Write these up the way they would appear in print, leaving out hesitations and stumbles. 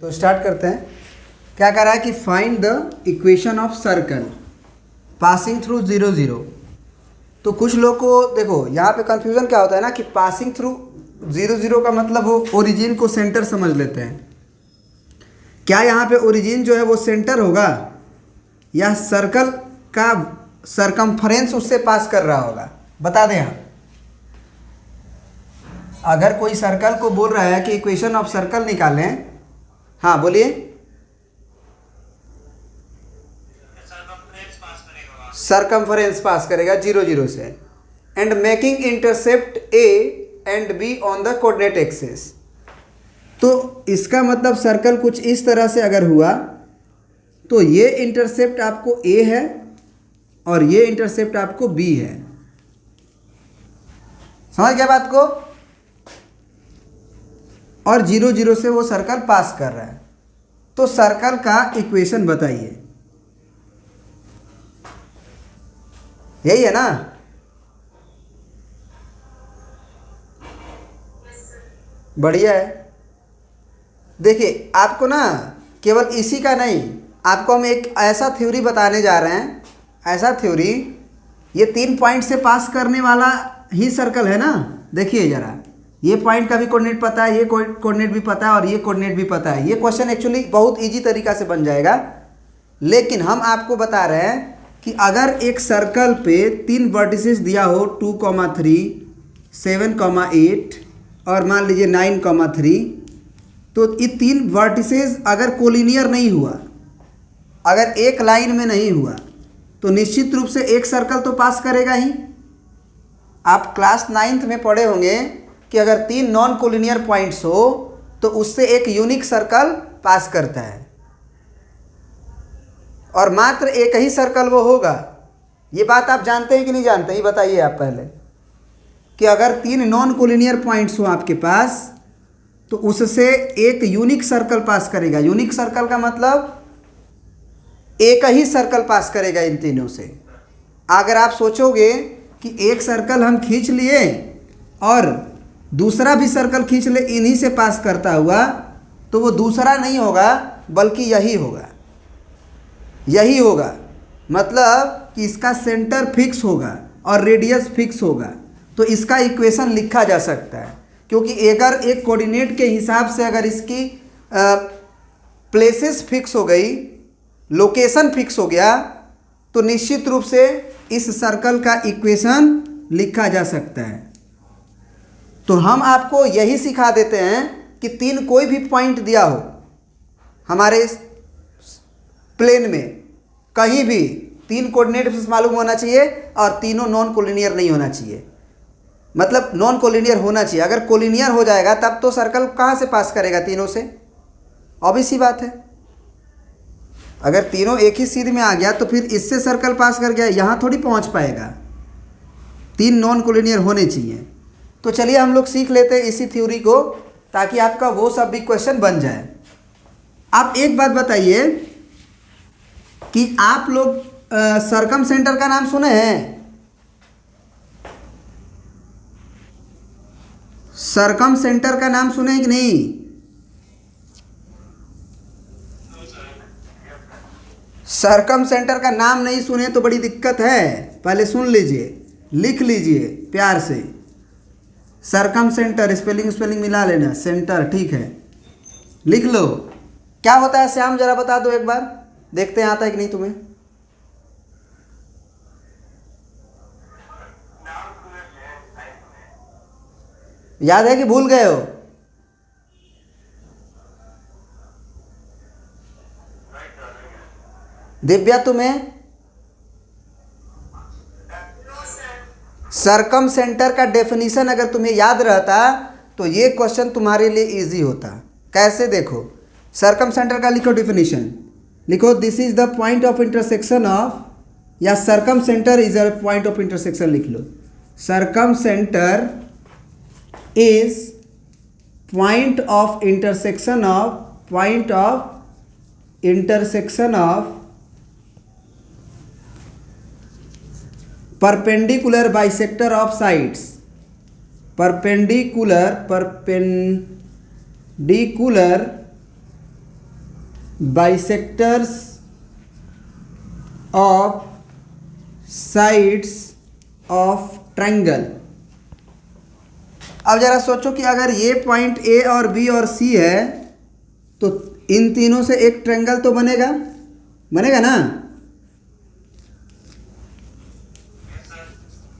तो स्टार्ट करते हैं। क्या कर रहा है कि find the equation of circle passing through 0 0। तो कुछ लोग को देखो यहाँ पे कंफ्यूजन क्या होता है ना कि पासिंग थ्रू 0 0 का मतलब वो ओरिजिन को सेंटर समझ लेते हैं। क्या यहाँ पे ओरिजिन जो है वो सेंटर होगा या सर्कल का सरकमफ्रेंस उससे पास कर रहा होगा? बता दें आप। अगर कोई सर्कल को बोल रहा है कि इक्वेशन ऑफ सर्कल निकालें, हाँ बोलिए। सरकमफ्रेंस पास करेगा 0 0 से and making intercept A and be on the coordinate axis. तो इसका मतलब सर्कल कुछ इस तरह से अगर हुआ तो ये इंटरसेप्ट आपको ए है और ये इंटरसेप्ट आपको बी है। समझ गया बात को? और 0 0 से वो सर्कल पास कर रहा है। तो सर्कल का इक्वेशन बताइए। यही है ना? बढ़िया है। देखिए आपको ना केवल इसी का नहीं, आपको हम एक ऐसा थ्योरी बताने जा रहे हैं, ऐसा थ्योरी ये 3 पॉइंट से पास करने वाला ही सर्कल है ना। देखिए ज़रा, ये पॉइंट का भी कोऑर्डिनेट पता है, ये कोऑर्डिनेट भी पता है और ये कोऑर्डिनेट भी पता है। ये क्वेश्चन एक्चुअली बहुत इजी तरीका से बन जाएगा, लेकिन हम आपको बता रहे हैं कि अगर एक सर्कल पे 3 वर्टिसेस दिया हो 2, 3, 7, 8 और मान लीजिए 9, 3, तो ये 3 वर्टिसेस अगर कोलिनियर नहीं हुआ, अगर एक लाइन में नहीं हुआ, तो निश्चित रूप से एक सर्कल तो पास करेगा ही। आप क्लास 9th में पढ़े होंगे कि अगर 3 नॉन कोलिनियर पॉइंट्स हो तो उससे एक यूनिक सर्कल पास करता है और मात्र एक ही सर्कल वो होगा। ये बात आप जानते हैं कि नहीं जानते? ये बताइए आप पहले कि अगर 3 नॉन कोलिनियर पॉइंट्स हो आपके पास तो उससे एक यूनिक सर्कल पास करेगा। यूनिक सर्कल का मतलब एक ही सर्कल पास करेगा इन तीनों से। अगर आप सोचोगे कि एक सर्कल हम खींच लिए और दूसरा भी सर्कल खींच ले इन्हीं से पास करता हुआ, तो वो दूसरा नहीं होगा बल्कि यही होगा। यही होगा मतलब कि इसका सेंटर फिक्स होगा और रेडियस फिक्स होगा। तो इसका इक्वेशन लिखा जा सकता है, क्योंकि अगर एक कोऑर्डिनेट के हिसाब से अगर इसकी प्लेसेस फिक्स हो गई, लोकेशन फिक्स हो गया, तो निश्चित रूप से इस सर्कल का इक्वेशन लिखा जा सकता है। तो हम आपको यही सिखा देते हैं कि 3 कोई भी पॉइंट दिया हो हमारे प्लेन में, कहीं भी 3 कोऑर्डिनेट मालूम होना चाहिए और तीनों नॉन कोलिनियर नहीं होना चाहिए। मतलब नॉन कोलिनियर होना चाहिए। अगर कोलिनियर हो जाएगा तब तो सर्कल कहाँ से पास करेगा? तीनों से। ऑब्वियस सी बात है। अगर तीनों एक ही सीध में आ गया तो फिर इससे सर्कल पास कर गया, यहाँ थोड़ी पहुँच पाएगा। 3 नॉन कोलिनियर होने चाहिए। तो चलिए हम लोग सीख लेते हैं इसी थ्योरी को, ताकि आपका वो सब भी क्वेश्चन बन जाए। आप एक बात बताइए कि आप लोग सर्कम सेंटर का नाम सुने हैं? सर्कम सेंटर का नाम सुने हैं कि नहीं? सर्कम सेंटर का नाम नहीं सुने तो बड़ी दिक्कत है। पहले सुन लीजिए, लिख लीजिए प्यार से। सर्कम सेंटर, स्पेलिंग मिला लेना, सेंटर, ठीक है, लिख लो। क्या होता है श्याम, जरा बता दो एक बार, देखते हैं आता है कि नहीं तुम्हें। याद है कि भूल गए हो? दिव्या तुम्हें सर्कम सेंटर का डेफिनेशन अगर तुम्हें याद रहता तो ये क्वेश्चन तुम्हारे लिए इजी होता। कैसे? देखो, सर्कम सेंटर का लिखो डेफिनेशन, लिखो this is the point of intersection of, या circumcentre is a point of intersection लिख लो। Circumcentre is point of intersection of perpendicular bisector of sides, perpendicular bisectors of sides of triangle. अब जरा सोचो कि अगर ये point A और बी और सी है तो इन तीनों से एक ट्रायंगल तो बनेगा, बनेगा ना।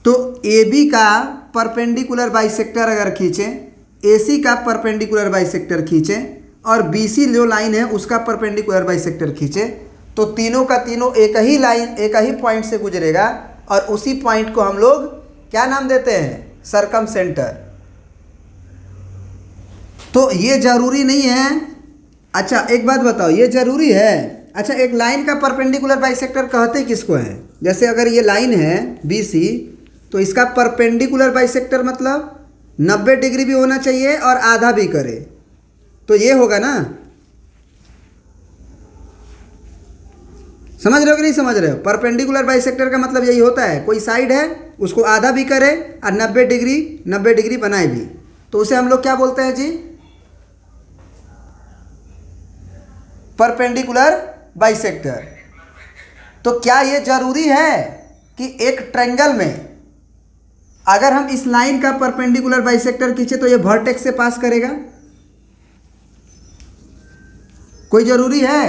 तो ए बी का परपेंडिकुलर बाइसेक्टर अगर खींचें, ए सी का परपेंडिकुलर बाइसेक्टर खींचें और बी सी जो लाइन है उसका परपेंडिकुलर बाइसेक्टर खींचें, तो तीनों का तीनों एक ही लाइन, एक ही पॉइंट से गुजरेगा और उसी पॉइंट को हम लोग क्या नाम देते हैं? सर्कमसेंटर। तो ये जरूरी नहीं है। अच्छा एक बात बताओ, ये जरूरी है? अच्छा एक लाइन का परपेंडिकुलर बाइसेक्टर कहते किसको है? जैसे अगर ये लाइन है बी सी तो इसका परपेंडिकुलर बाइसेक्टर मतलब 90 डिग्री भी होना चाहिए और आधा भी करे, तो ये होगा ना। समझ रहे हो कि नहीं समझ रहे हो? परपेंडिकुलर बाइसेक्टर का मतलब यही होता है, कोई साइड है उसको आधा भी करे और 90 डिग्री बनाए भी, तो उसे हम लोग क्या बोलते हैं जी? Perpendicular bisector. तो क्या ये जरूरी है कि एक ट्रायंगल में अगर हम इस लाइन का परपेंडिकुलर बाइसेक्टर खींचे तो ये वर्टेक्स से पास करेगा? कोई जरूरी है?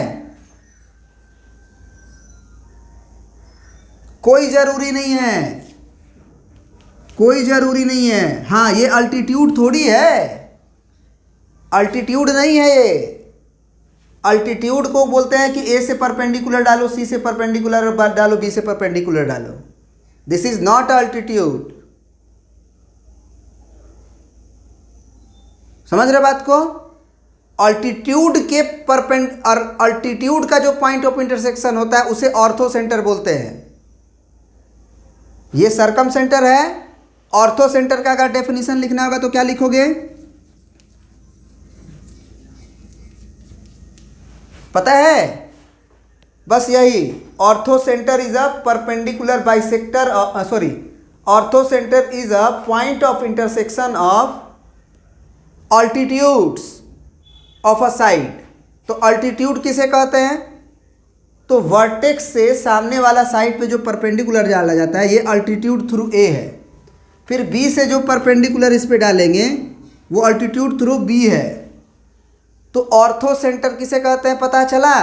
कोई जरूरी नहीं है, कोई जरूरी नहीं है। हाँ ये अल्टीट्यूड थोड़ी है, अल्टीट्यूड नहीं है ये। अल्टीट्यूड को बोलते हैं कि ए से परपेंडिकुलर डालो, सी से परपेंडिकुलर डालो, बी से परपेंडिकुलर डालो। This is not altitude. समझ रहे बात को? अल्टीट्यूड के और अल्टीट्यूड का जो पॉइंट ऑफ इंटरसेक्शन होता है उसे ऑर्थो सेंटर बोलते हैं। ये सर्कम सेंटर है। ऑर्थो सेंटर का अगर डेफिनेशन लिखना होगा तो क्या लिखोगे? पता है? बस यही, ortho centre is a perpendicular bisector, sorry, ortho centre is a point of intersection of altitudes of a side. तो अल्टीट्यूड किसे कहते हैं? तो वर्टेक्स से सामने वाला साइड पे जो परपेंडिकुलर डाला जाता है ये अल्टीट्यूड थ्रू ए है। फिर बी से जो परपेंडिकुलर इस पे डालेंगे वो अल्टीट्यूड थ्रू बी है। तो ऑर्थो सेंटर किसे कहते हैं पता चला?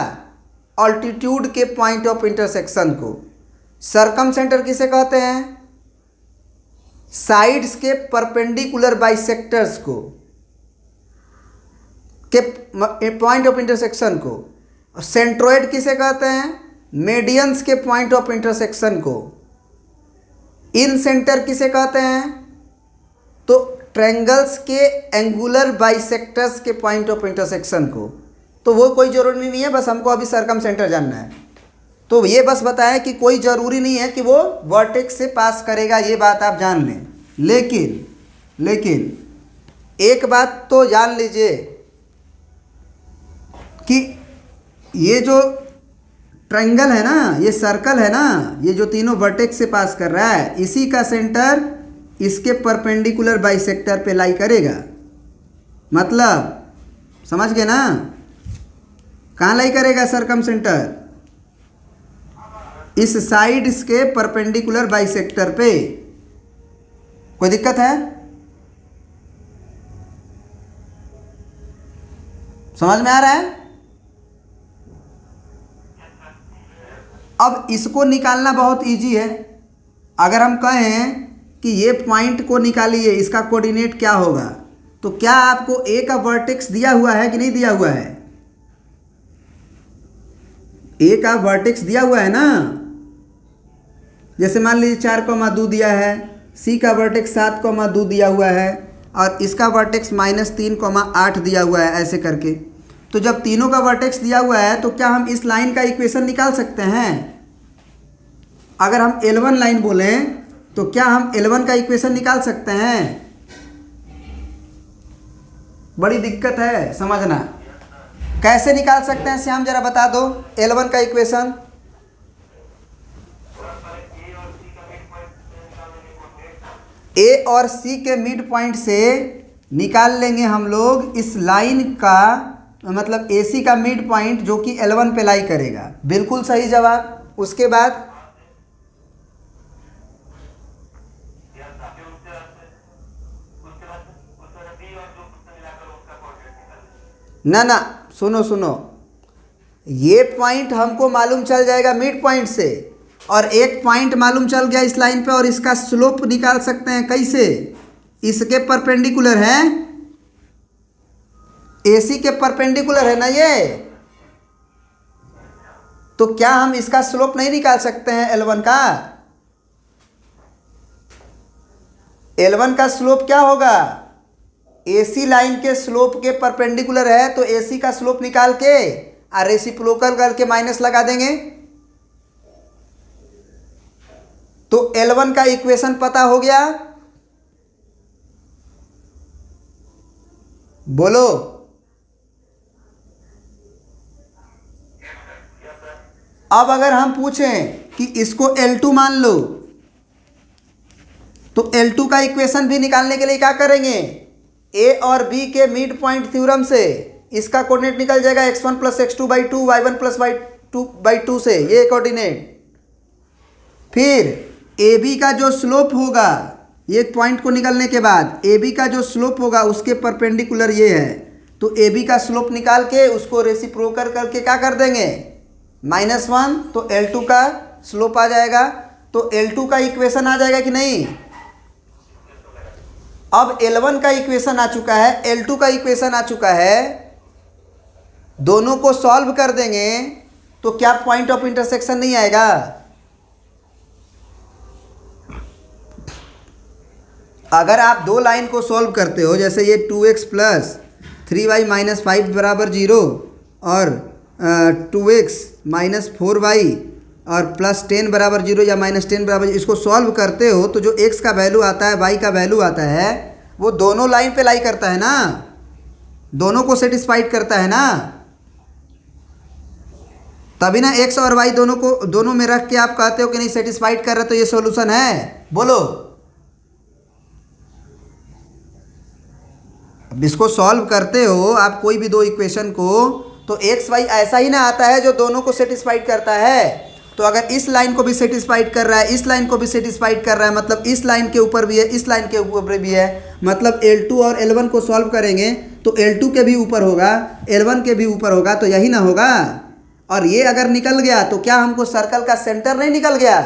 अल्टीट्यूड के पॉइंट ऑफ इंटरसेक्शन को। सर्कम सेंटर किसे कहते हैं? साइड्स के परपेंडिकुलर बाइसेक्टर्स को, के पॉइंट ऑफ इंटरसेक्शन को। और सेंट्रोइड किसे कहते हैं? मीडियंस के पॉइंट ऑफ इंटरसेक्शन को। इन सेंटर किसे कहते हैं? तो ट्रायंगल्स के एंगुलर बाइसेक्टर्स के पॉइंट ऑफ इंटरसेक्शन को। तो वो कोई जरूरी नहीं है, बस हमको अभी सर्कम सेंटर जानना है। तो ये बस बताएं कि कोई ज़रूरी नहीं है कि वो वर्टेक्स से पास करेगा, ये बात आप जान लें। लेकिन एक बात तो जान लीजिए कि ये जो ट्रायंगल है ना, ये सर्कल है ना, ये जो तीनों वर्टेक्स से पास कर रहा है, इसी का सेंटर इसके परपेंडिकुलर बाइसेक्टर पे लाई करेगा। मतलब समझ गए ना? कहाँ लाई करेगा सर्कम सेंटर? इस साइड के परपेंडिकुलर बाइसेक्टर पे। कोई दिक्कत है? समझ में आ रहा है? अब इसको निकालना बहुत इजी है। अगर हम कहें कि ये पॉइंट को निकालिए, इसका कोऑर्डिनेट क्या होगा, तो क्या आपको ए का वर्टेक्स दिया हुआ है कि नहीं दिया हुआ है? ए का वर्टेक्स दिया हुआ है ना। जैसे मान लीजिए 4,2 दिया है, सी का वर्टेक्स 7,2 दिया हुआ है और इसका वर्टेक्स -3,8 दिया हुआ है, ऐसे करके। तो जब तीनों का वर्टेक्स दिया हुआ है तो क्या हम इस लाइन का इक्वेशन निकाल सकते हैं? अगर हम L1 लाइन बोलें तो क्या हम L1 का इक्वेशन निकाल सकते हैं? बड़ी दिक्कत है समझना। कैसे निकाल सकते हैं श्याम, जरा बता दो L1 का इक्वेशन। ए और सी के मिड पॉइंट से निकाल लेंगे हम लोग इस लाइन का मतलब AC का मिड पॉइंट जो कि L1 पे लाई करेगा। बिल्कुल सही जवाब। उसके बाद ना, सुनो सुनो, ये पॉइंट हमको मालूम चल जाएगा मिड पॉइंट से, और एक पॉइंट मालूम चल गया इस लाइन पे, और इसका स्लोप निकाल सकते हैं कैसे? इसके परपेंडिकुलर है, AC के परपेंडिकुलर है ना ये, तो क्या हम इसका स्लोप नहीं निकाल सकते हैं L1 का? L1 का स्लोप क्या होगा? AC लाइन के स्लोप के परपेंडिकुलर है, तो AC का स्लोप निकाल के और रेसिप्रोकल करके माइनस लगा देंगे, तो L1 का इक्वेशन पता हो गया। बोलो। अब अगर हम पूछें कि इसको L2 मान लो, तो L2 का इक्वेशन भी निकालने के लिए क्या करेंगे? A और B के मिड पॉइंट थ्योरम से इसका कोऑर्डिनेट निकल जाएगा x1 + x2/2 y1 + y2/2 से, ये कोऑर्डिनेट। फिर AB का जो स्लोप होगा, ये पॉइंट को निकलने के बाद AB का जो स्लोप होगा उसके परपेंडिकुलर ये है, तो AB का स्लोप निकाल के उसको रेसिप्रोकल करके क्या कर देंगे? -1, तो L2 का स्लोप आ जाएगा। तो L2 का इक्वेशन आ जाएगा कि नहीं? अब L1 का इक्वेशन आ चुका है, L2 का इक्वेशन आ चुका है, दोनों को सॉल्व कर देंगे तो क्या पॉइंट ऑफ इंटरसेक्शन नहीं आएगा? अगर आप दो लाइन को सॉल्व करते हो, जैसे ये 2x + 3y - 5 = 0 और 2x - 4y और +10 = 0 या -10 = 0, इसको सॉल्व करते हो तो जो x का वैल्यू आता है, y का वैल्यू आता है, वो दोनों लाइन पे लाई करता है ना, दोनों को सेटिस्फाइड करता है ना, तभी ना x और y दोनों में रख के आप कहते हो कि नहीं सेटिस्फाइड कर रहे, तो ये सॉल्यूशन है। बोलो। अब इसको सॉल्व करते हो आप कोई भी दो इक्वेशन को, तो एक्स वाई ऐसा ही ना आता है जो दोनों को सेटिस्फाइड करता है। तो अगर इस लाइन को भी सेटिस्फाइड कर रहा है, इस लाइन को भी सेटिस्फाइड कर रहा है, मतलब इस लाइन के ऊपर भी है, इस लाइन के ऊपर भी है, मतलब L2 और L1 को सॉल्व करेंगे तो L2 के भी ऊपर होगा, L1 के भी ऊपर होगा, तो यही ना होगा। और ये अगर निकल गया तो क्या हमको सर्कल का सेंटर नहीं निकल गया?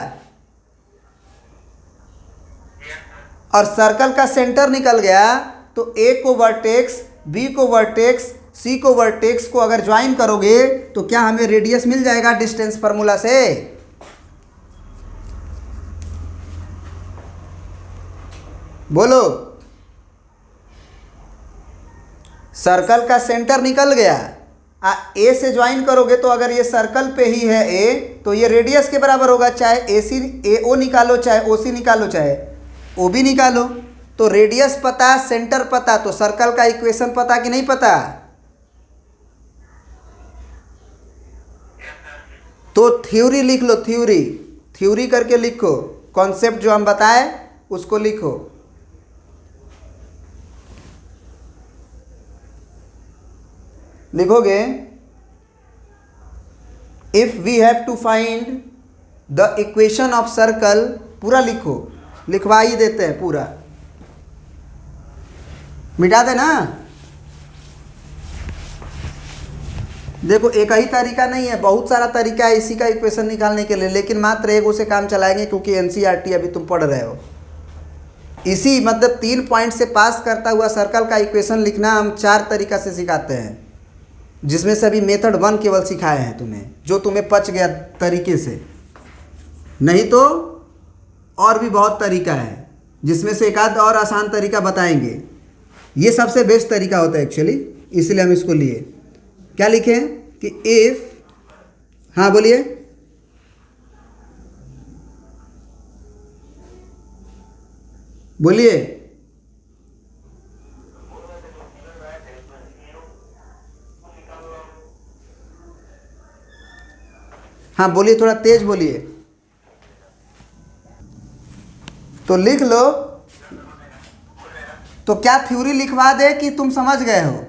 और सर्कल का सेंटर निकल गया तो A को वर्टेक्स, B को वर्टेक्स, C को वर्टेक्स को अगर ज्वाइन करोगे तो क्या हमें रेडियस मिल जाएगा डिस्टेंस फार्मूला से? बोलो। सर्कल का सेंटर निकल गया, A से ज्वाइन करोगे तो अगर ये सर्कल पे ही है A, तो ये रेडियस के बराबर होगा, चाहे AO निकालो, चाहे OC निकालो, चाहे OB निकालो। तो रेडियस पता, सेंटर पता, तो सर्कल का इक्वेशन पता कि नहीं पता? तो थ्योरी लिख लो, थ्योरी करके लिखो, कॉन्सेप्ट जो हम बताए उसको लिखो। लिखोगे if we have to find the equation of circle, पूरा लिखो, लिखवा ही देते हैं पूरा, मिटा देना। देखो एक ही तरीका नहीं है, बहुत सारा तरीका है इसी का इक्वेशन निकालने के लिए, लेकिन मात्र एगो से काम चलाएंगे क्योंकि एनसीईआरटी अभी तुम पढ़ रहे हो। इसी मतलब 3 पॉइंट से पास करता हुआ सर्कल का इक्वेशन लिखना हम 4 तरीका से सिखाते हैं, जिसमें से अभी मेथड 1 केवल सिखाए हैं तुम्हें, जो तुम्हें पच गया तरीके से, नहीं तो और भी बहुत तरीका है, जिसमें से एक आध और आसान तरीका बताएंगे। ये सबसे बेस्ट तरीका होता है एक्चुअली, इसलिए हम इसको लिए। क्या लिखें कि इफ, हाँ बोलिए, बोलिए, हाँ बोलिए, थोड़ा तेज बोलिए। तो लिख लो। तो क्या थ्योरी लिखवा दे कि तुम समझ गए हो?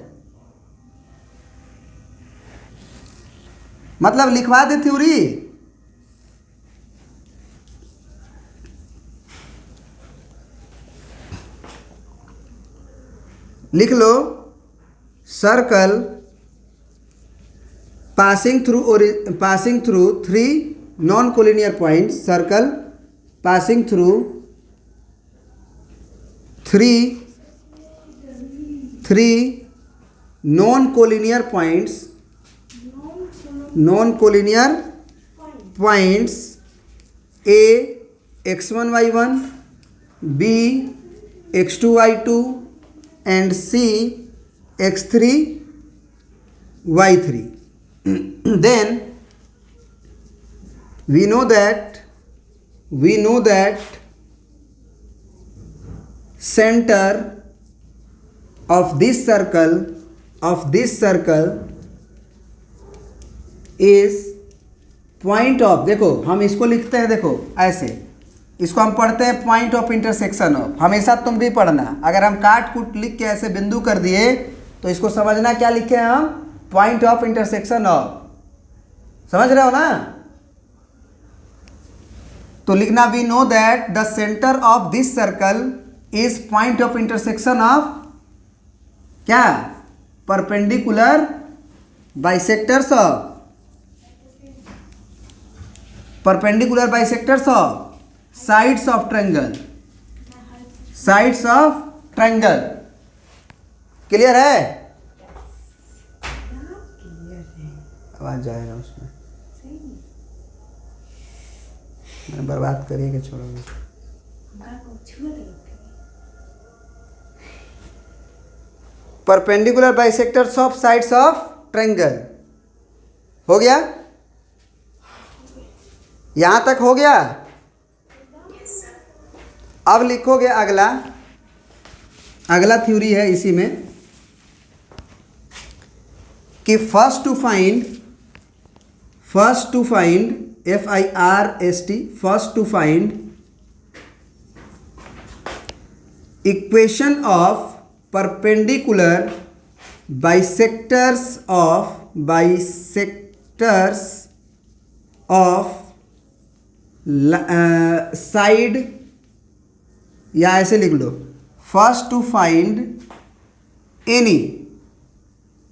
मतलब लिखवा दे थ्योरी। लिख लो, circle passing through three non collinear points, circle passing through three non collinear points A x1 y1, b x2 y2 and c x3 y3. Then we know that center of this circle is point of, देखो हम इसको लिखते हैं, देखो ऐसे, इसको हम पढ़ते हैं पॉइंट ऑफ इंटरसेक्शन ऑफ। हमेशा तुम भी पढ़ना, अगर हम काट कूट लिख के ऐसे बिंदु कर दिए तो इसको समझना क्या लिखे हैं हम, पॉइंट ऑफ इंटरसेक्शन ऑफ। समझ रहे हो ना? तो लिखना we know that the centre of this circle is point of intersection of क्या, perpendicular bisectors of sides of triangle. Clear है? आवाज जाएगा उसमें, मैंने बर्बाद करिए कि छोड़ोगे। Perpendicular bisectors of sides of triangle. हो गया? यहां तक हो गया? अब लिखोगे अगला थ्योरी है इसी में कि first to find equation of perpendicular bisectors of side, या ऐसे लिख लो, first to find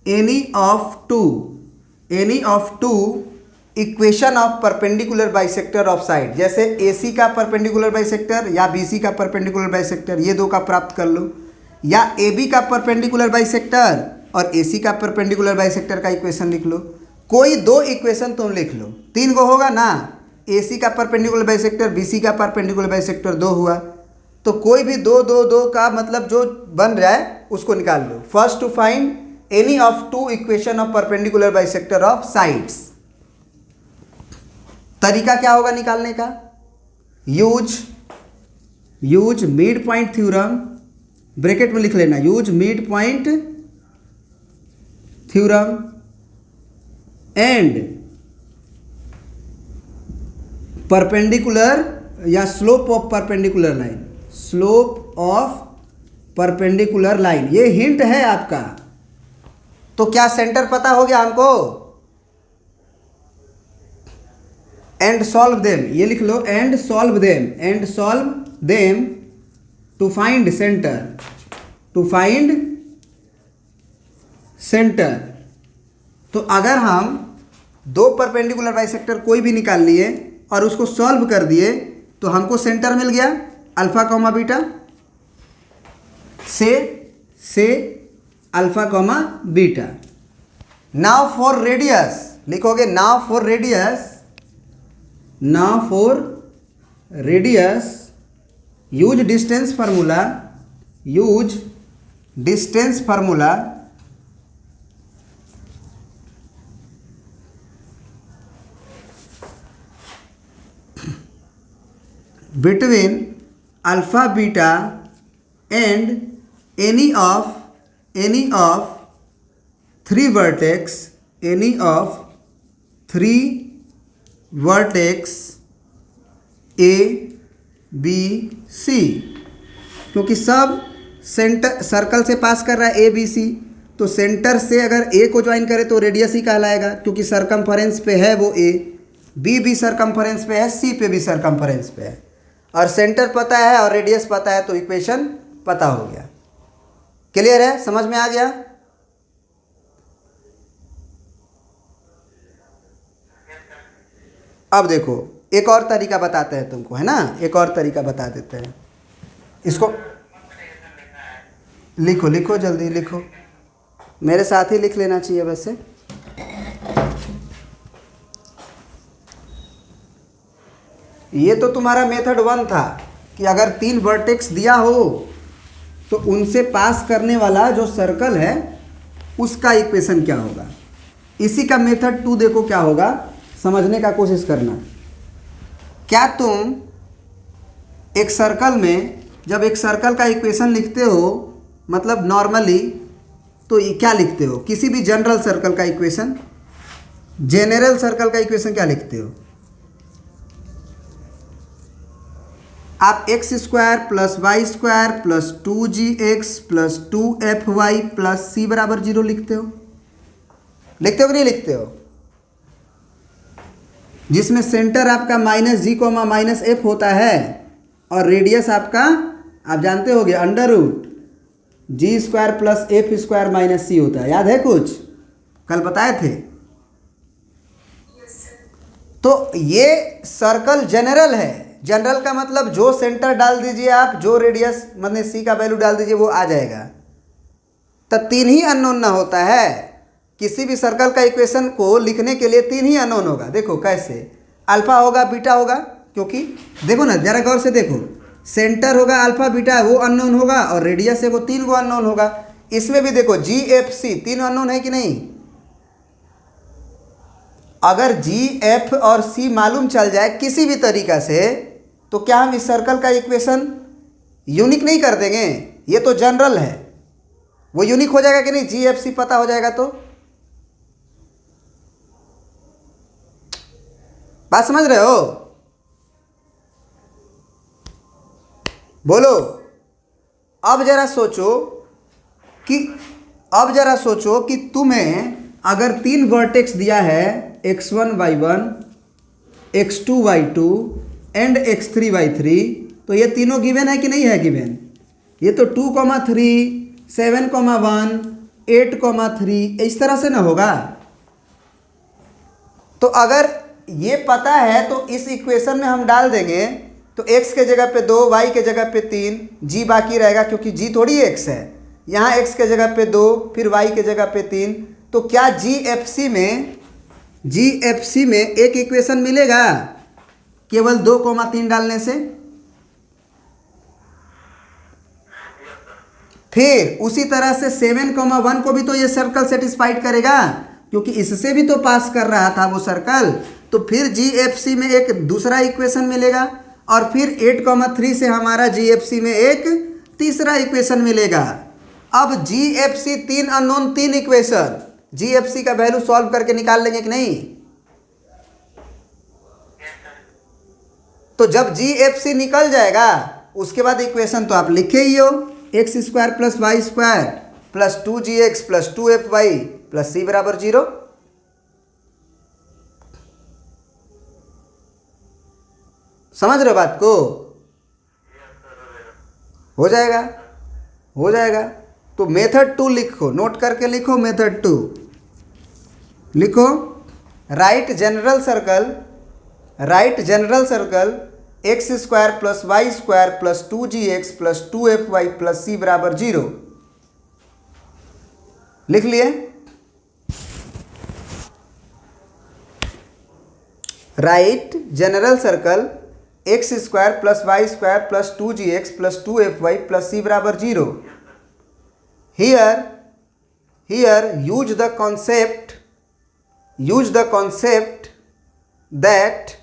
any of two equation of perpendicular bisector of side. जैसे AC का परपेंडिकुलर बाइसेक्टर या BC का परपेंडिकुलर बाइसेक्टर, ये दो का प्राप्त कर लो, या AB का परपेंडिकुलर बाइसेक्टर और AC का परपेंडिकुलर बाइसेक्टर का इक्वेशन लिख लो। कोई दो इक्वेशन तुम लिख लो, 3 गो होगा ना, AC का परपेंडिकुलर बाइसेक्टर, BC का परपेंडिकुलर बाइसेक्टर 2 हुआ, तो कोई भी दो का मतलब जो बन रहा है उसको निकाल लो। First to find any of two equation of perpendicular bisector of sides. तरीका क्या होगा निकालने का? Use mid point theorem, bracket में लिख लेना, use mid point theorem and perpendicular या स्लोप ऑफ परपेंडिकुलर लाइन। ये हिंट है आपका। तो क्या सेंटर पता हो गया हमको? एंड सॉल्व देम, ये लिख लो, and solve them to find centre. तो अगर हम दो परपेंडिकुलर बाइसेक्टर कोई भी निकाल लिए और उसको सॉल्व कर दिए तो हमको सेंटर मिल गया, अल्फा कॉमा बीटा से alpha comma beta. Now for radius लिखोगे, now for radius use distance formula between alpha beta and any of three vertex A B C, क्योंकि सब सेंटर सर्कल से पास कर रहा है A B C, तो centre से अगर ए को ज्वाइन करे तो रेडियस ही कहलाएगा, क्योंकि सरकमफरेंस पे है वो ए, बी भी सरकमफरेंस पे है, सी पे भी सरकमफरेंस पे है, और सेंटर पता है और रेडियस पता है, तो इक्वेशन पता हो गया। क्लियर है? समझ में आ गया? अब देखो एक और तरीका बताते हैं तुमको, है ना, एक और तरीका बता देते हैं। इसको लिखो लिखो, जल्दी लिखो, मेरे साथ ही लिख लेना चाहिए वैसे। ये तो तुम्हारा मेथड 1 था कि अगर 3 वर्टेक्स दिया हो तो उनसे पास करने वाला जो सर्कल है उसका इक्वेशन क्या होगा। इसी का मेथड 2 देखो क्या होगा, समझने का कोशिश करना। क्या तुम एक सर्कल में जब एक सर्कल का इक्वेशन लिखते हो, मतलब नॉर्मली, तो ये क्या लिखते हो? किसी भी जनरल सर्कल का इक्वेशन, जेनरल सर्कल का इक्वेशन क्या लिखते हो? आप x square plus y square plus 2gx plus 2fy plus c बराबर 0 लिखते हो। लिखते हो कि नहीं लिखते हो? जिसमें सेंटर आपका -g, -f होता है और रेडियस आपका आप जानते होगे √g² प्लस f² - c होता है। याद है? कुछ कल बताए थे। तो ये सर्कल जनरल है। जनरल का मतलब जो सेंटर डाल दीजिए आप, जो रेडियस मतलब c का वैल्यू डाल दीजिए वो आ जाएगा। तब 3 ही अननोन ना होता है। किसी भी सर्कल का इक्वेशन को लिखने के लिए 3 ही अननोन होगा। देखो कैसे, अल्फा होगा, बीटा होगा, क्योंकि देखो ना जरा गौर से देखो, सेंटर होगा, अल्फा बीटा वो अननोन होगा, और रेडियस है वो 3 गो अननोन होगा। इसमें भी देखो GFC 3 अननोन है कि नहीं? अगर GF और C मालूम चल जाए किसी भी तरीका से, तो क्या हम इस सर्कल का इक्वेशन यूनिक नहीं कर देंगे? ये तो जनरल है, वो यूनिक हो जाएगा कि नहीं? GFC पता हो जाएगा तो। बात समझ रहे हो? बोलो। अब जरा सोचो कि तुम्हें अगर 3 वर्टेक्स दिया है x1 y1 x2 y2 and x3 y3, तो ये तीनों गिवन है कि नहीं है गिवन? ये तो 2, 3, 7, 1, 8, 3 इस तरह से ना होगा। तो अगर ये पता है तो इस इक्वेशन में हम डाल देंगे, तो x के जगह पे 2, y के जगह पे 3, g बाकी रहेगा, क्योंकि g थोड़ी x है। यहाँ x के जगह पे 2, फिर y के जगह पे 3, तो क्या GFC में एक इक्वेशन मिलेगा केवल 2, 3 डालने से? फिर उसी तरह से 7, 1 को भी तो ये सर्कल सेटिस्फाइड करेगा, क्योंकि इससे भी तो पास कर रहा था वो सर्कल। तो फिर GFC में एक दूसरा इक्वेशन मिलेगा, और फिर 8, 3 से हमारा GFC में एक तीसरा इक्वेशन मिलेगा। अब GFC 3 अननोन 3 इक्वेशन, GFC का वैल्यू सॉल्व करके निकाल लेंगे कि नहीं? तो जब GFC निकल जाएगा उसके बाद इक्वेशन तो आप लिखे ही हो, x² plus y² plus 2gx plus 2fy plus c बराबर 0। समझ रहे हो बात को? हो जाएगा। तो मेथड 2 लिखो, नोट करके लिखो। मेथड 2 लिखो, right general circle x² plus y² plus 2gx plus 2fy plus c बराबर 0। लिख लिए? Right general circle x² plus y² plus 2gx plus 2fy plus c बराबर 0। Here use the concept that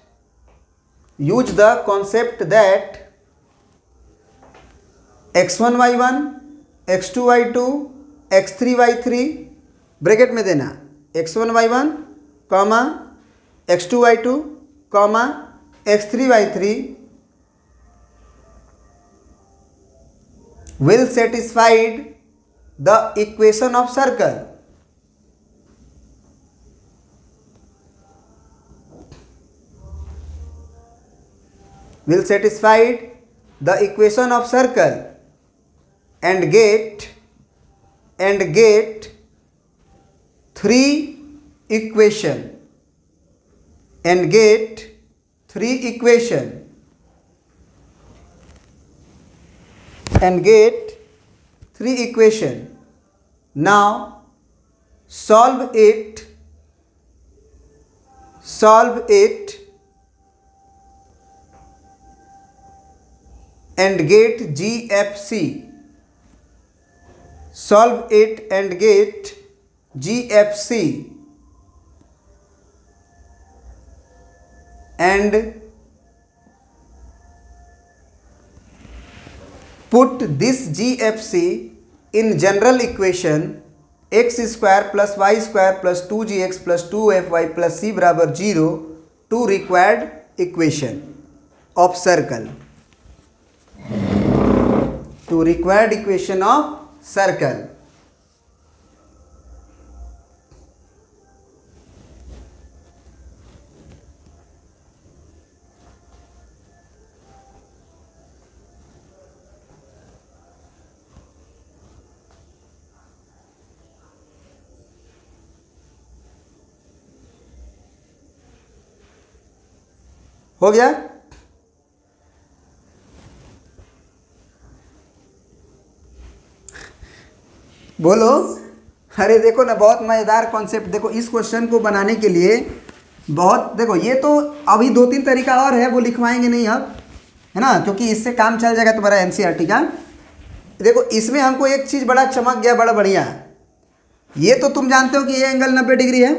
x1 y1 x2 y2 x3 y3 bracket में देना x1 y1 comma x2 y2 comma x3 y3 will satisfied the equation of circle. Will satisfy the equation of circle and get three equation and get three equation and get three equation. Now solve it and get GFC. Solve it and get GFC and put this GFC in general equation x square plus y square plus 2gx plus 2fy plus c बराबर 0 to required equation of circle. To required equation of circle. हो गया? बोलो। अरे देखो ना, बहुत मज़ेदार concept. देखो इस क्वेश्चन को बनाने के लिए बहुत, देखो ये तो अभी 2-3 तरीका और है, वो लिखवाएंगे नहीं अब, है ना, क्योंकि इससे काम चल जाएगा तुम्हारा एनसीईआरटी का। देखो इसमें हमको एक चीज़ बड़ा चमक गया, बड़ा बढ़िया। ये तो तुम जानते हो कि ये एंगल 90 डिग्री है।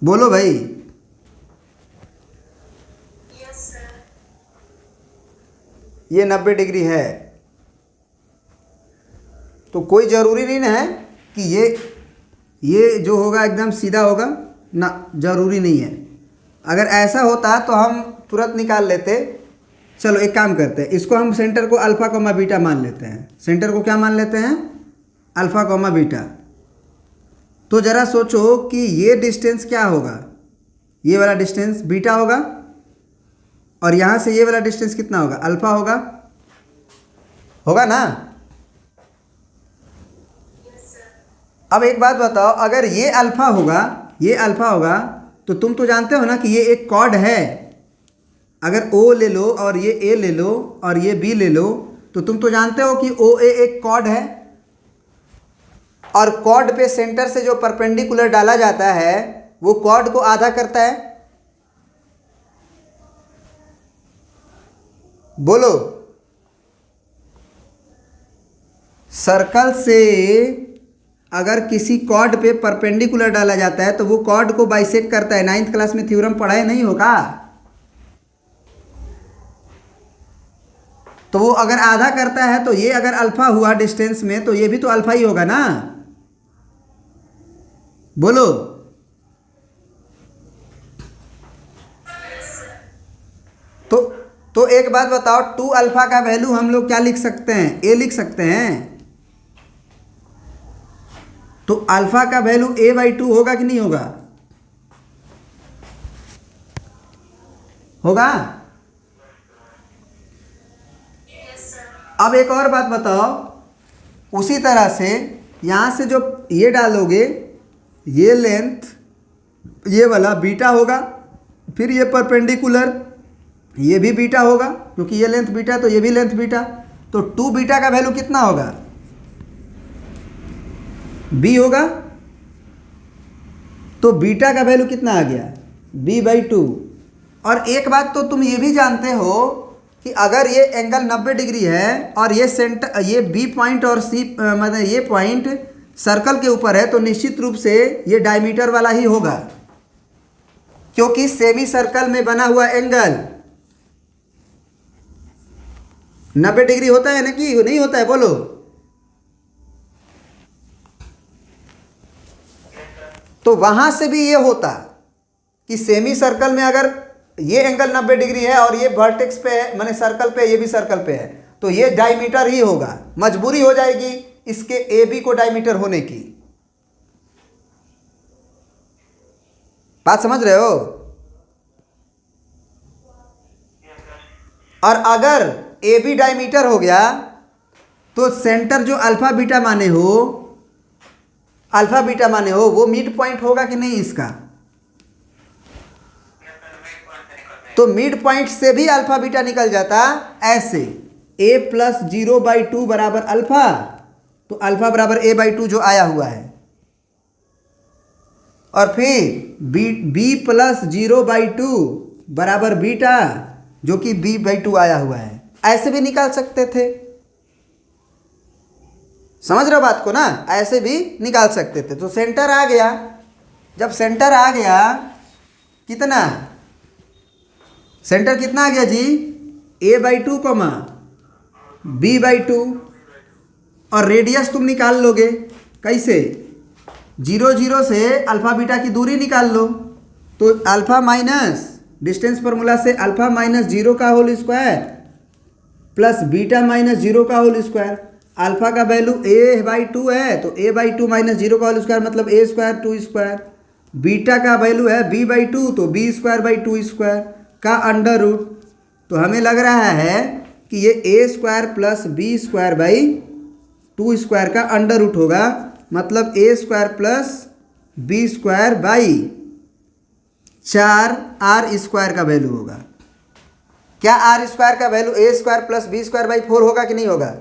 बोलो भाई। ये 90 डिग्री है, तो कोई ज़रूरी नहीं ना है कि ये जो होगा एकदम सीधा होगा ना, ज़रूरी नहीं है। अगर ऐसा होता तो हम तुरंत निकाल लेते। चलो एक काम करते हैं, इसको हम सेंटर को अल्फ़ा कॉमा बीटा मान लेते हैं। सेंटर को क्या मान लेते हैं? Alpha comma beta. तो ज़रा सोचो कि ये डिस्टेंस क्या होगा? ये वाला डिस्टेंस बीटा होगा, और यहाँ से ये वाला डिस्टेंस कितना होगा? अल्फ़ा होगा ना। अब एक बात बताओ, अगर ये अल्फ़ा होगा तो तुम तो जानते हो ना कि ये एक कॉर्ड है। अगर ओ ले लो और ये ए ले लो और ये बी ले लो, तो तुम तो जानते हो कि ओ ए एक कॉर्ड है, और कॉर्ड पे सेंटर से जो परपेंडिकुलर डाला जाता है वो कॉर्ड को आधा करता है। बोलो। सर्कल से अगर किसी कॉर्ड पे परपेंडिकुलर डाला जाता है तो वो कॉर्ड को बाइसेक्ट करता है। 9th क्लास में थ्योरम पढ़ाए नहीं होगा? तो वो अगर आधा करता है तो ये अगर अल्फा हुआ डिस्टेंस में, तो ये भी तो अल्फा ही होगा ना। बोलो। तो एक बात बताओ, 2 अल्फा का वैल्यू हम लोग क्या लिख सकते हैं? ए लिख सकते हैं। तो अल्फा का वैल्यू a/2 होगा कि नहीं होगा? होगा। अब एक और बात बताओ, उसी तरह से यहाँ से जो ये डालोगे, ये लेंथ ये वाला बीटा होगा, फिर ये परपेंडिकुलर ये भी बीटा होगा, क्योंकि ये लेंथ बीटा तो ये भी लेंथ बीटा। तो 2 बीटा का वैल्यू कितना होगा? b होगा। तो बीटा का वैल्यू कितना आ गया? b/2। और एक बात तो तुम ये भी जानते हो कि अगर ये एंगल 90 डिग्री है और ये सेंटर, ये बी पॉइंट और सी मतलब ये पॉइंट सर्कल के ऊपर है, तो निश्चित रूप से ये डायमीटर वाला ही होगा, क्योंकि सेमी सर्कल में बना हुआ एंगल 90 डिग्री होता है ना, कि नहीं होता है? बोलो। तो वहां से भी ये होता कि सेमी सर्कल में अगर ये एंगल 90 डिग्री है और ये वर्टेक्स पे है, माने सर्कल पे, ये भी सर्कल पे है, तो ये डायमीटर ही होगा। मजबूरी हो जाएगी इसके ए बी को डायमीटर होने की। बात समझ रहे हो? और अगर ए बी डायमीटर हो गया तो सेंटर जो अल्फा बीटा माने हो वो मिड पॉइंट होगा कि नहीं इसका? तो मिड पॉइंट से भी अल्फा बीटा निकल जाता ऐसे, a प्लस 0/2 बराबर अल्फा, तो अल्फा बराबर a/2 जो आया हुआ है, और फिर b प्लस 0/2 बराबर बीटा जो कि b/2 आया हुआ है। ऐसे भी निकाल सकते थे, समझ रहे हो बात को ना? ऐसे भी निकाल सकते थे। तो सेंटर आ गया, जब सेंटर आ गया कितना, सेंटर कितना आ गया जी? a/2 कॉमा b/2, और रेडियस तुम निकाल लोगे कैसे? 0 0 से अल्फा बीटा की दूरी निकाल लो, तो अल्फा माइनस डिस्टेंस फार्मूला से अल्फा माइनस 0 का whole square plus beta minus 0 का होल स्क्वायर। अल्फा का वैल्यू a/2 है तो a/2 माइनस 0 का होल स्क्वायर मतलब a स्क्वायर 2 स्क्वायर। बीटा का वैल्यू है b/2 तो b स्क्वायर बाई 2 स्क्वायर का अंडर रूट। तो हमें लग रहा है कि ये a square plus b square by 2 square का अंडर रूट होगा, मतलब a square plus b square by 4 r square का वैल्यू होगा। क्या r स्क्वायर का value a square plus b square by 4 होगा कि नहीं होगा?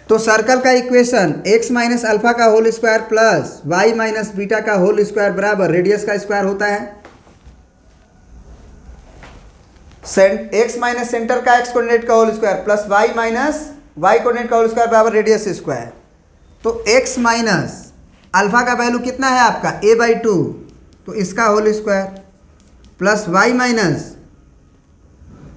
तो सर्कल का इक्वेशन x माइनस अल्फा का whole square plus y minus beta का होल स्क्वायर बराबर रेडियस का स्क्वायर होता है। x माइनस सेंटर का x कोऑर्डिनेट का whole square plus y minus y coordinate का होल स्क्वायर बराबर रेडियस स्क्वायर। तो x माइनस अल्फा का वैल्यू कितना है आपका a/2, तो इसका whole square plus y minus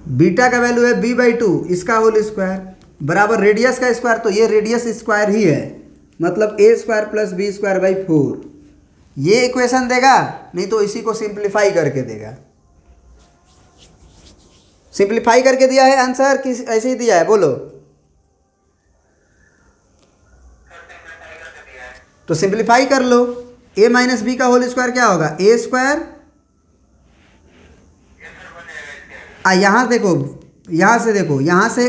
beta का वैल्यू है b/2, इसका होल स्क्वायर बराबर रेडियस का स्क्वायर। तो ये रेडियस स्क्वायर ही है, मतलब a square plus b square by 4। ये इक्वेशन देगा, नहीं तो इसी को सिंप्लीफाई करके देगा। सिंप्लीफाई करके दिया है आंसर कि ऐसे ही दिया है? बोलो। तो सिंप्लीफाई कर लो। a माइनस बी का होल स्क्वायर क्या होगा? a स्क्वायर, यहाँ देखो, यहाँ से देखो, यहाँ से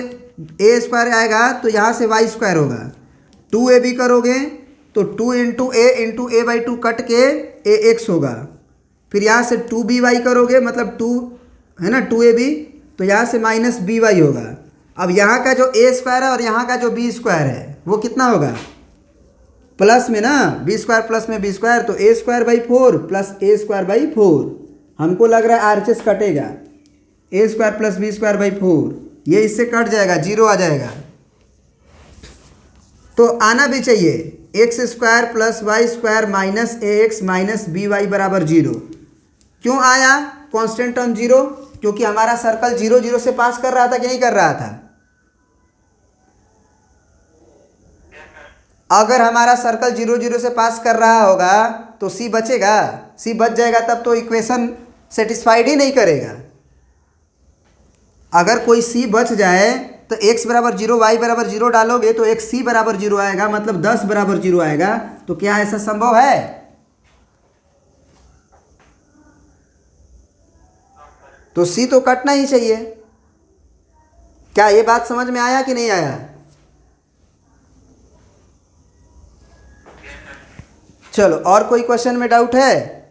a स्क्वायर आएगा तो यहाँ से y स्क्वायर होगा। 2ab करोगे तो 2 इंटू a/2 कट के ax होगा। फिर यहाँ से 2by करोगे मतलब 2 है ना, 2ab, तो यहाँ से माइनस by होगा। अब यहाँ का जो a स्क्वायर है और यहाँ का जो b स्क्वायर है वो कितना होगा? प्लस में ना, b स्क्वायर प्लस में b स्क्वायर, तो a square by 4 plus a square by 4। हमको लग रहा है RHS कटेगा, a square plus b square by 4, ये इससे कट जाएगा, 0 आ जाएगा। तो आना भी चाहिए x square plus y square minus ax minus by बराबर 0। क्यों आया कांस्टेंट टर्म 0? क्योंकि हमारा सर्कल 0 0 से पास कर रहा था कि नहीं कर रहा था? अगर हमारा सर्कल 0 0 से पास कर रहा होगा तो c बचेगा? c बच जाएगा तब तो इक्वेशन सेटिस्फाइड ही नहीं करेगा। अगर कोई c बच जाए तो x बराबर 0 y बराबर 0 डालोगे तो एक c बराबर 0 आएगा, मतलब 10 बराबर 0 आएगा। तो क्या ऐसा संभव है? तो c तो कटना ही चाहिए। क्या ये बात समझ में आया कि नहीं आया? चलो, और कोई क्वेश्चन में डाउट है?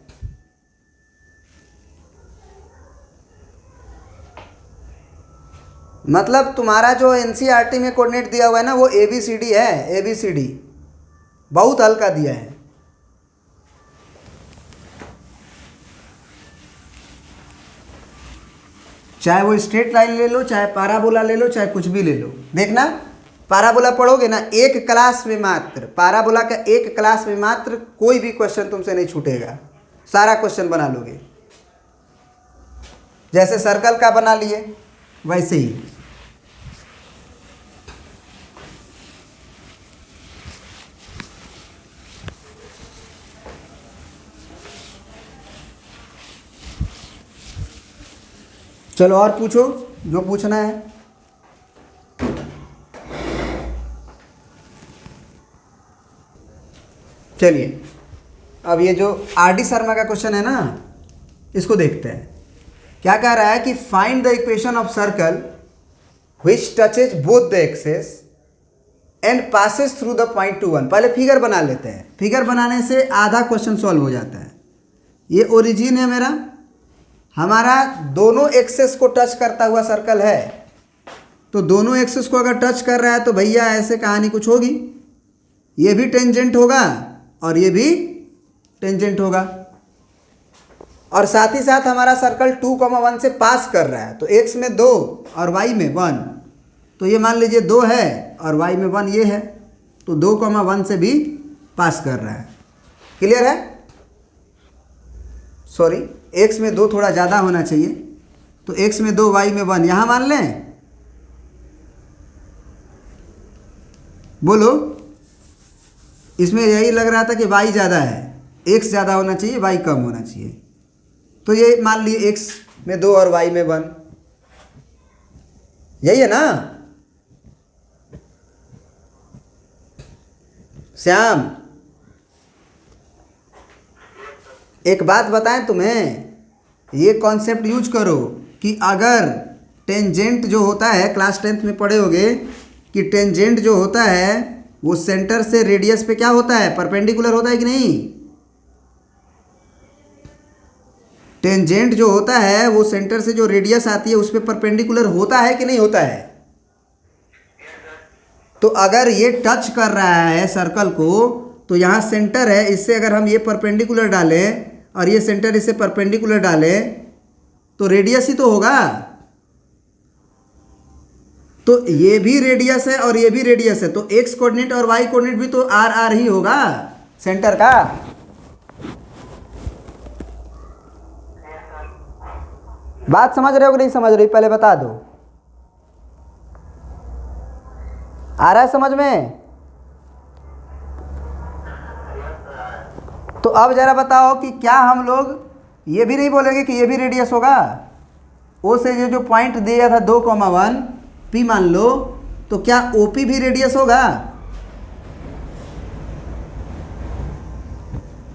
मतलब तुम्हारा जो एनसीईआरटी में कोऑर्डिनेट दिया हुआ है ना वो ABCD है, ABCD बहुत हल्का दिया है। चाहे वो स्ट्रेट लाइन ले लो, चाहे पैराबोला ले लो, चाहे कुछ भी ले लो। देखना, पैराबोला पढ़ोगे ना एक क्लास में मात्र, पैराबोला का एक क्लास में मात्र कोई भी क्वेश्चन तुमसे नहीं छूटेगा, सारा क्वेश्चन बना लोगे। जैसे सर्कल का बना लिए वैसे ही। चलो और पूछो जो पूछना है। चलिए अब ये जो आर डी शर्मा का क्वेश्चन है ना, इसको देखते हैं। क्या कह रहा है कि find the equation of circle which touches both the axes and passes through the point two 1। पहले फिगर बना लेते हैं, फिगर बनाने से आधा क्वेश्चन सॉल्व हो जाता है। ये ओरिजिन है मेरा, हमारा दोनों एक्सेस को टच करता हुआ सर्कल है, तो दोनों एक्सेस को अगर टच कर रहा है तो भैया ऐसे कहानी कुछ होगी, ये भी टेंजेंट होगा और ये भी टेंजेंट होगा, और साथ ही साथ हमारा सर्कल 2,1 से पास कर रहा है, तो x में 2 और y में 1, तो ये मान लीजिए 2 है और y में 1 ये है, तो 2,1 से भी पास कर रहा है। क्लियर है? सॉरी, x में 2 थोड़ा ज़्यादा होना चाहिए, तो x में 2 y में 1 यहाँ मान लें। बोलो, इसमें यही लग रहा था कि y ज़्यादा है, x ज़्यादा होना चाहिए, y कम होना चाहिए, तो ये मान लिए x में 2 और y में 1, यही है ना श्याम? एक बात बताएं तुम्हें, ये कॉन्सेप्ट यूज करो कि अगर टेंजेंट जो होता है, क्लास 10th में पढ़े होगे कि टेंजेंट जो होता है वो सेंटर से रेडियस पे क्या होता है, परपेंडिकुलर होता है कि नहीं? टेंजेंट जो होता है वो सेंटर से जो रेडियस आती है उस पर परपेंडिकुलर होता है कि नहीं होता है? तो अगर ये टच कर रहा है सर्कल को, तो यहाँ सेंटर है, इससे अगर हम ये परपेंडिकुलर डालें और ये सेंटर इससे परपेंडिकुलर डालें तो रेडियस ही तो होगा। तो ये भी रेडियस है और ये भी रेडियस है, तो एक्स कोऑर्डिनेट और वाई कोऑर्डिनेट भी तो आर आर ही होगा सेंटर का। बात समझ रहे हो कि नहीं समझ रहे हो, पहले बता दो। आ रहा है समझ में? तो अब जरा बताओ कि क्या हम लोग ये भी नहीं बोलेंगे कि ये भी रेडियस होगा? ओ से ये जो पॉइंट दिया था 2,1 पी मान लो, तो क्या ओपी भी रेडियस होगा?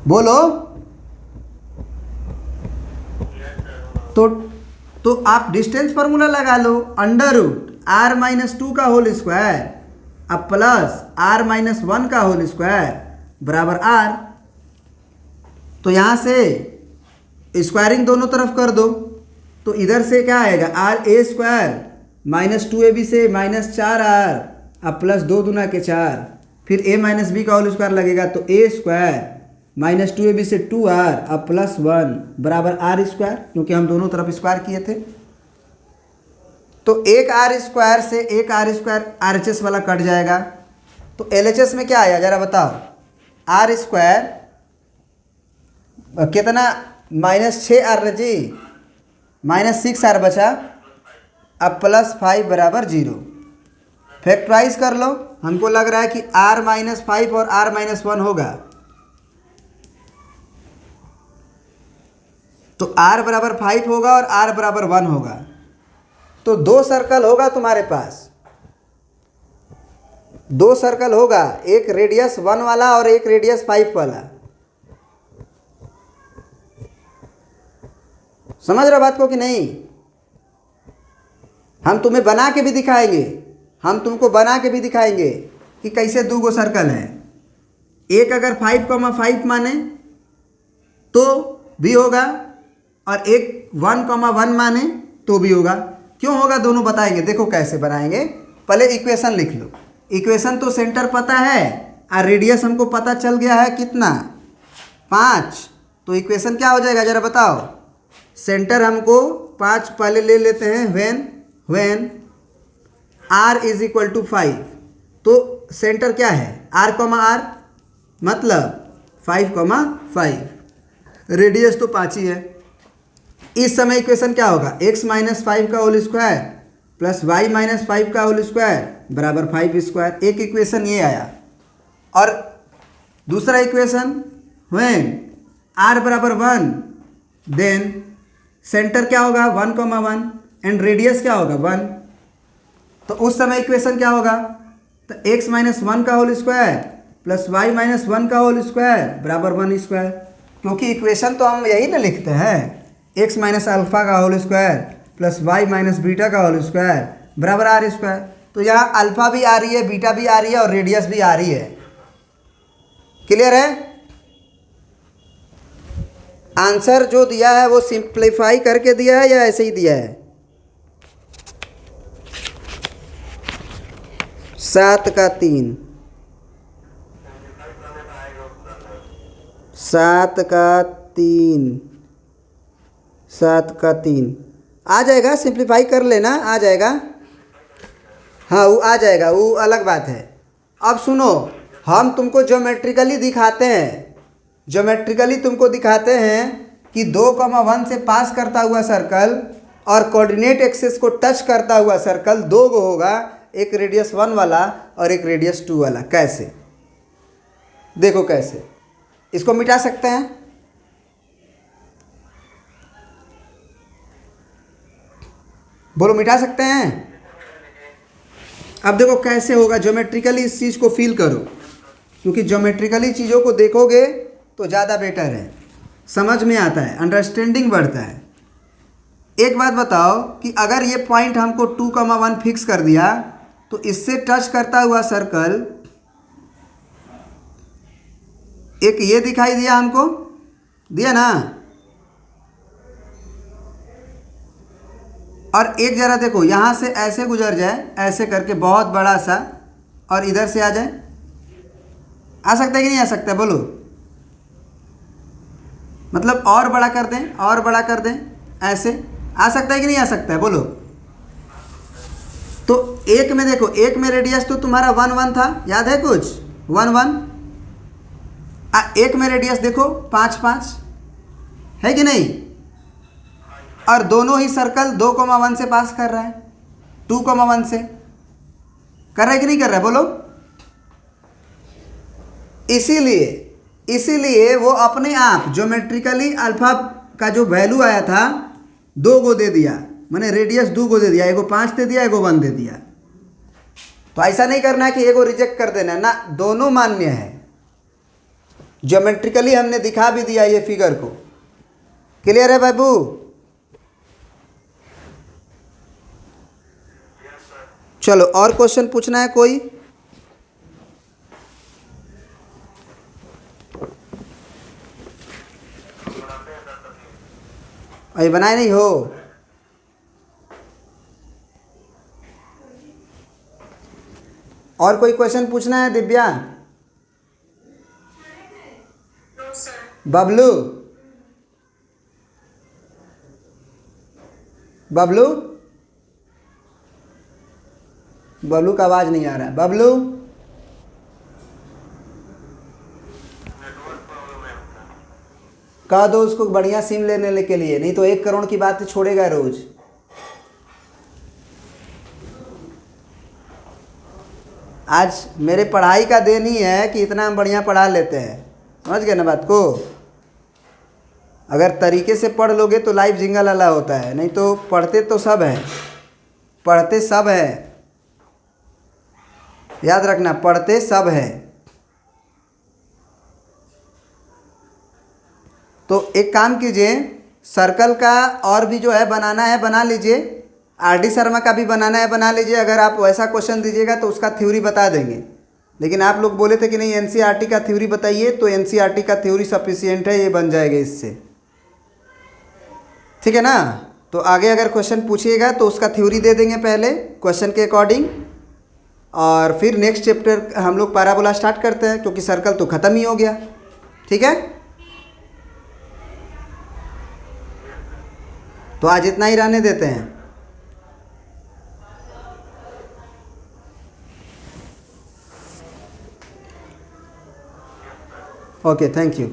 बोलो। तो आप डिस्टेंस फार्मूला लगा लो, √r-2 का होल स्क्वायर अब प्लस r-1 का होल स्क्वायर बराबर r। तो यहाँ से स्क्वायरिंग दोनों तरफ कर दो, तो इधर से क्या आएगा, r² -2ab से -4r अब प्लस 2 दूना के 4, फिर a - b का होल स्क्वायर लगेगा, तो a² -2ab से 2r अब प्लस 1 बराबर r², क्योंकि हम दोनों तरफ स्क्वायर किए थे। तो एक r² से एक r² RHS वाला कट जाएगा, तो LHS में क्या आया जरा बताओ? r² कितना, -6r जी, -6r बचा अब प्लस 5 बराबर 0। फैक्टराइज कर लो, हमको लग रहा है कि r-5 और r-1 होगा, तो r बराबर 5 होगा और r बराबर 1 होगा, तो 2 सर्कल होगा तुम्हारे पास, 2 सर्कल होगा, एक रेडियस 1 वाला और एक रेडियस 5 वाला। समझ रहे बात को कि नहीं? हम तुम्हें बना के भी दिखाएंगे, हम तुमको बना के भी दिखाएंगे कि कैसे 2 सर्कल है। एक अगर 5,5 माने तो भी होगा और एक 1,1 माने तो भी होगा। क्यों होगा दोनों बताएंगे, देखो कैसे बनाएंगे। पहले इक्वेशन लिख लो। इक्वेशन तो सेंटर पता है और रेडियस हमको पता चल गया है कितना, 5। तो इक्वेशन क्या हो जाएगा जरा बताओ? सेंटर हमको 5 पहले ले लेते हैं, व्हेन r = 5, तो सेंटर क्या है, r, मतलब 5,5, रेडियस तो 5 ही है। इस समय इक्वेशन क्या होगा, x - 5 का होल स्क्वायर प्लस y - 5 का होल स्क्वायर बराबर 5²। एक इक्वेशन ये आया। और दूसरा इक्वेशन, व्हेन r बराबर 1 देन सेंटर क्या होगा, 1,1 एंड रेडियस क्या होगा 1, तो उस समय इक्वेशन क्या होगा, तो x माइनस 1 का whole square plus y minus 1 का होल स्क्वायर बराबर 1 स्क्वायर, क्योंकि इक्वेशन तो हम यही ना लिखते हैं, x माइनस अल्फा का whole square plus y minus beta का होल स्क्वायर बराबर आर स्क्वायर। तो यहाँ अल्फा भी आ रही है, बीटा भी आ रही है और रेडियस भी आ रही है। क्लियर है? आंसर जो दिया है वो सिंप्लीफाई करके दिया है या ऐसे ही दिया है? 7 का 3, 7 का 3, 7 का 3 आ जाएगा, सिंप्लीफाई कर लेना, आ जाएगा। हाँ वो आ जाएगा, वो अलग बात है। अब सुनो, हम तुमको ज्योमेट्रिकली दिखाते हैं, ज्योमेट्रिकली तुमको दिखाते हैं कि 2,1 से पास करता हुआ सर्कल और कोऑर्डिनेट एक्सिस को टच करता हुआ सर्कल दो गो होगा, एक रेडियस 1 वाला और एक रेडियस 2 वाला। कैसे? देखो कैसे इसको मिटा सकते हैं। बोलो मिटा सकते हैं? अब देखो कैसे होगा, ज्योमेट्रिकली इस चीज़ को फील करो, क्योंकि ज्योमेट्रिकली चीज़ों को देखोगे तो ज़्यादा बेटर है, समझ में आता है, अंडरस्टैंडिंग बढ़ता है। एक बात बताओ कि अगर ये पॉइंट हमको 2,1 फिक्स कर दिया तो इससे टच करता हुआ सर्कल एक ये दिखाई दिया हमको, दिया ना, और एक जरा देखो यहाँ से ऐसे गुजर जाए, ऐसे करके बहुत बड़ा सा, और इधर से आ जाए, आ सकता है कि नहीं आ सकता है? बोलो, मतलब और बड़ा कर दें, और बड़ा कर दें, ऐसे आ सकता है कि नहीं आ सकता है? बोलो। तो एक में देखो, एक में रेडियस तो तुम्हारा 1 1 था, याद है कुछ? 1 1। एक में रेडियस देखो 5 5 है कि नहीं? और दोनों ही सर्कल 2,1 से पास कर रहा है, 2,1 से कर रहा है कि नहीं कर रहा है? बोलो। इसीलिए वो अपने आप ज्योमेट्रिकली अल्फा का जो वैल्यू आया था 2 गो दे दिया, मैंने रेडियस 2 गो दे दिया, एगो 5 दे दिया, एगो 1 दे दिया। तो ऐसा नहीं करना है कि एगो रिजेक्ट कर देना ना, दोनों मान्य है। ज्योमेट्रिकली हमने दिखा भी दिया ये फिगर को। क्लियर है बाबू? चलो और क्वेश्चन पूछना है कोई? अभी बनाए नहीं हो? और कोई क्वेश्चन पूछना है दिव्या? बबलू, बबलू, बबलू का आवाज नहीं आ रहा है। बबलू, कह दो उसको बढ़िया सिम लेने के लिए, नहीं तो 1 करोड़ की बात छोड़ेगा रोज। आज मेरे पढ़ाई का देन ही है कि इतना हम बढ़िया पढ़ा लेते हैं, समझ गए ना बात को? अगर तरीके से पढ़ लोगे तो लाइव जिंगल वाला होता है, नहीं तो पढ़ते तो सब हैं, पढ़ते सब हैं, याद रखना, पढ़ते सब हैं। तो एक काम कीजिए, सर्कल का और भी जो है बनाना है बना लीजिए, आर.डी. शर्मा का भी बनाना है बना लीजिए। अगर आप वैसा क्वेश्चन दीजिएगा तो उसका थ्योरी बता देंगे, लेकिन आप लोग बोले थे कि नहीं एनसीईआरटी का थ्योरी बताइए, तो एनसीईआरटी का थ्योरी सफिशिएंट है, ये बन जाएगा इससे, ठीक है ना? तो आगे अगर क्वेश्चन पूछिएगा तो उसका थ्योरी दे देंगे पहले क्वेश्चन के अकॉर्डिंग, और फिर नेक्स्ट चैप्टर हम लोग पैराबोला स्टार्ट करते हैं, क्योंकि सर्कल तो ख़त्म ही हो गया। ठीक है, तो आज इतना ही रहने देते हैं। Okay, thank you.